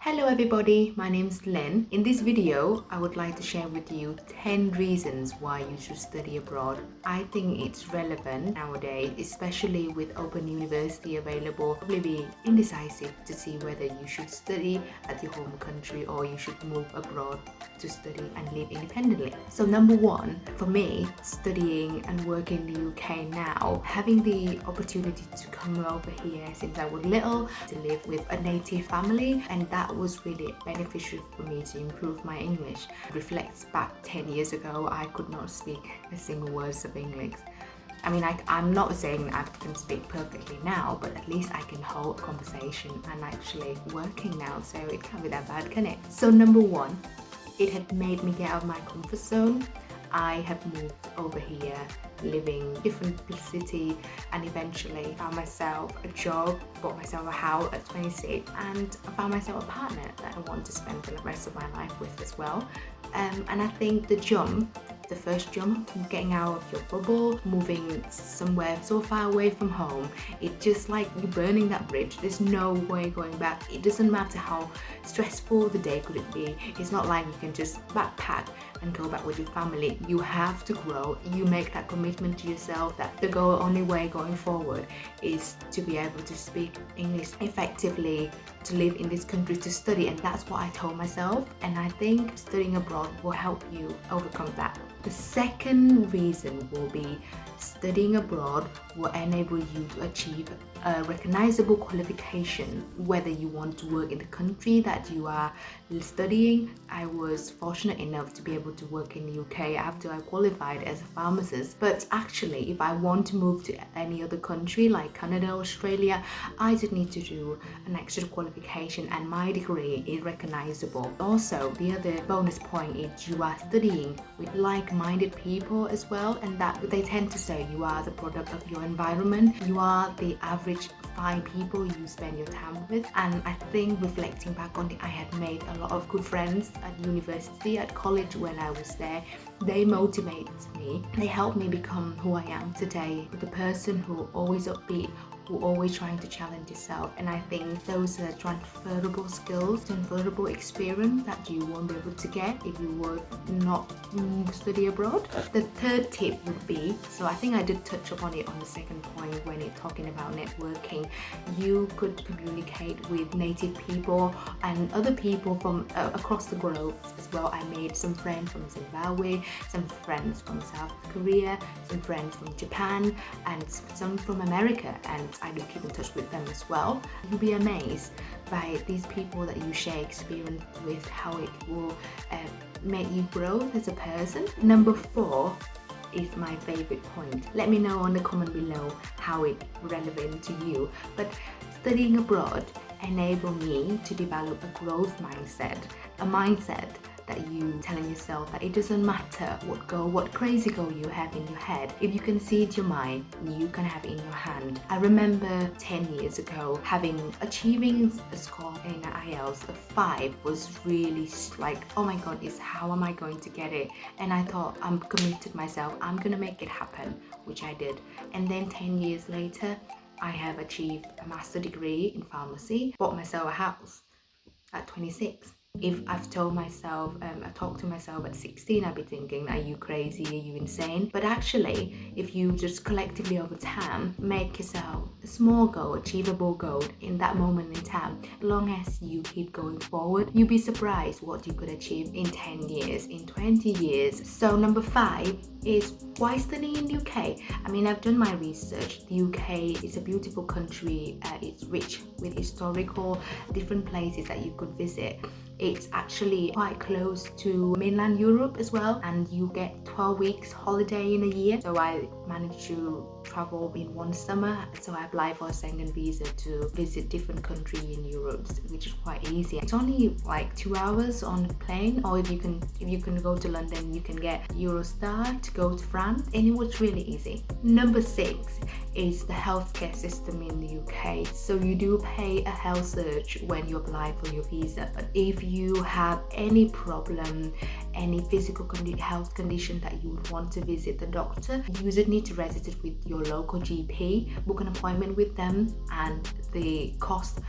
Hello everybody, my name's Lynn. In this video, I would like to share with you 10 reasons why you should study abroad. I think it's relevant nowadays, especially with open university available. Probably be indecisive to see whether you should study at your home country or you should move abroad to study and live independently. So number one, for me, studying and working in the UK now, having the opportunity to come over here since I was little, to live with a native family, and that was really beneficial for me to improve my English. Reflects back 10 years ago, I could not speak a single word of English. I'm not saying I can speak perfectly now, but at least I can hold a conversation and actually working now, so it can't be that bad, can it? So number one, it had made me get out of my comfort zone. I have moved over here, living different city, and eventually found myself a job, bought myself a house at 26, and I found myself a partner that I want to spend the rest of my life with as well. And I think the first jump, getting out of your bubble, moving somewhere so far away from home, it's just like you're burning that bridge. There's no way going back. It doesn't matter how stressful the day could it be. It's not like you can just backpack and go back with your family. You have to grow. You make that commitment to yourself that the only way going forward is to be able to speak English effectively, to live in this country, to study, and that's what I told myself, and I think studying abroad will help you overcome that. The second reason will be studying abroad will enable you to achieve a recognizable qualification, whether you want to work in the country that you are studying. I was fortunate enough to be able to work in the UK after I qualified as a pharmacist, but actually if I want to move to any other country like Canada, Australia, I just need to do an extra qualification, and my degree is recognizable. Also, the other bonus point is you are studying with like-minded people as well, and that they tend to say you are the product of your environment. You are the average 5 people you spend your time with, and I think reflecting back on it, I had made a lot of good friends at university, at college when I was there. They motivated me. They helped me become who I am today, the person who always upbeat, who always trying to challenge yourself. And I think those are transferable skills, transferable experience that you won't be able to get if you were not study abroad. The third tip would be, so I think I did touch upon it on the second point when it's talking about networking. You could communicate with native people and other people from across the globe as well. I made some friends from Zimbabwe, some friends from South Korea, some friends from Japan, and some from America, and I do keep in touch with them as well. You'll be amazed by these people that you share experience with, how it will make you grow as a person. Number 4 is my favorite point. Let me know on the comment below how it's relevant to you. But studying abroad enabled me to develop a growth mindset, a mindset that you telling yourself that it doesn't matter what crazy goal you have in your head. If you can see it in your mind, you can have it in your hand. I remember 10 years ago achieving a score in IELTS of 5 was really like, oh my god, how am I going to get it? And I thought, I'm committed myself, I'm gonna make it happen, which I did. And then 10 years later, I have achieved a master's degree in pharmacy, bought myself a house at 26. If I've told myself, I talked to myself at 16, I'd be thinking, are you crazy, are you insane? But actually, if you just collectively over time make yourself a small goal, achievable goal in that moment in time, as long as you keep going forward, you'll be surprised what you could achieve in 10 years, in 20 years. So number 5 is why studying in the UK? I've done my research. The UK is a beautiful country. It's rich with historical different places that you could visit. It's actually quite close to mainland Europe as well, and you get 12 weeks holiday in a year. So I managed to travel in one summer, so I applied for a Schengen visa to visit different countries in Europe, which is quite easy. It's only like 2 hours on the plane, or if you can go to London, you can get Eurostar to go to France, and it was really easy. Number 6 is the healthcare system in the UK. So you do pay a health search when you apply for your visa, but if you have any problem, any physical health condition that you would want to visit the doctor, you just need to register with your local GP, book an appointment with them, and the cost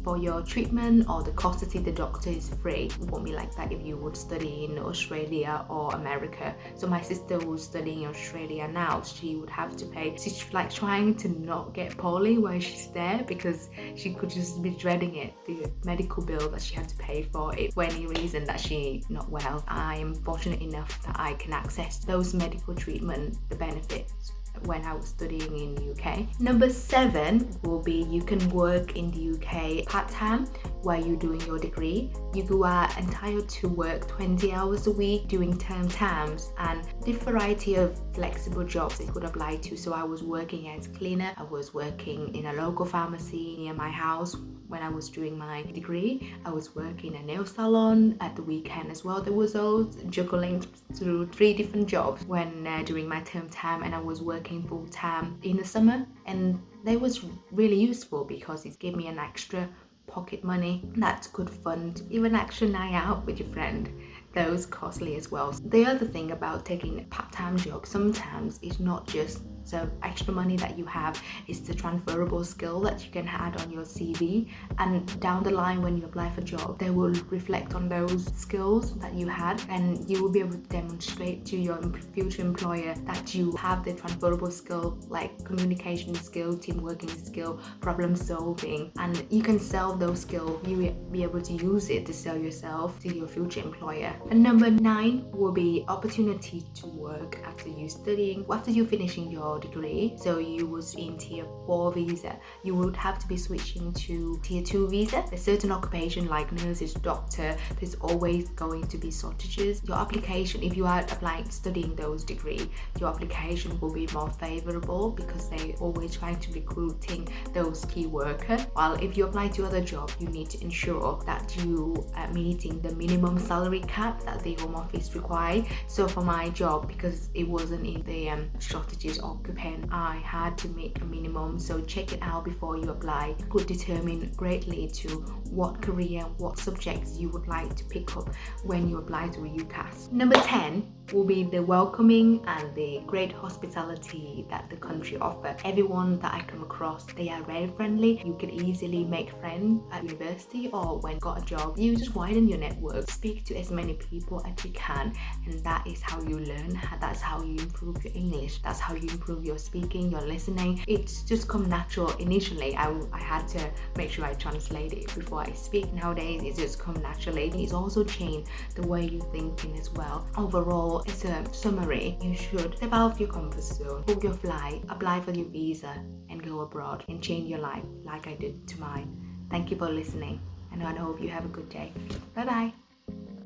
for your treatment or the cost to see the doctor is free. It won't be like that if you would study in Australia or America. So my sister who's studying in Australia now, she would have to pay. She's like trying to not get poorly while she's there because she could just be dreading it, the medical bill that she had to pay for it for any reason that she's not well. I am fortunate enough that I can access those medical treatment, the benefits, when I was studying in the UK. Number 7 will be you can work in the UK part-time while you're doing your degree. You are entitled to work 20 hours a week during term times, and the variety of flexible jobs it could apply to. So I was working as a cleaner, I was working in a local pharmacy near my house when I was doing my degree. I was working in a nail salon at the weekend as well. There was all juggling through 3 different jobs when during my term time, and I was working full time in the summer, and that was really useful because it gave me an extra pocket money that could fund even an extra night out with your friend. Those costly as well. The other thing about taking a part-time job sometimes is not just the extra money that you have, is the transferable skill that you can add on your CV, and down the line when you apply for a job, they will reflect on those skills that you had, and you will be able to demonstrate to your future employer that you have the transferable skill like communication skill, team working skill, problem solving, and you can sell those skills. You will be able to use it to sell yourself to your future employer. And number 9 will be opportunity to work after you studying, after you finishing your degree. So you was in tier 4 visa, you would have to be switching to tier 2 visa. There's certain occupation like nurses, doctor, there's always going to be shortages. Your application, if you are applying studying those degrees, your application will be more favorable because they always trying to recruiting those key workers. While if you apply to other jobs, you need to ensure that you are meeting the minimum salary cap that the Home Office require. So for my job, because it wasn't in the shortages occupant, I had to make a minimum. So check it out before you apply. It could determine greatly to what career, what subjects you would like to pick up when you apply to a UCAS. Number 10 will be the welcoming and the great hospitality that the country offers. Everyone that I come across, they are very friendly. You can easily make friends at university or when got a job. You just widen your network, speak to as many people as you can, and that is how you learn. That's how you improve your English. That's how you improve your speaking, your listening. It's just come natural. Initially, I had to make sure I translate it before I speak. Nowadays, it just come naturally. It's also changed the way you're thinking as well. Overall, it's a summary. You should step out of your comfort zone, book your flight, apply for your visa, and go abroad and change your life like I did to mine. Thank you for listening, and I hope you have a good day. Bye bye.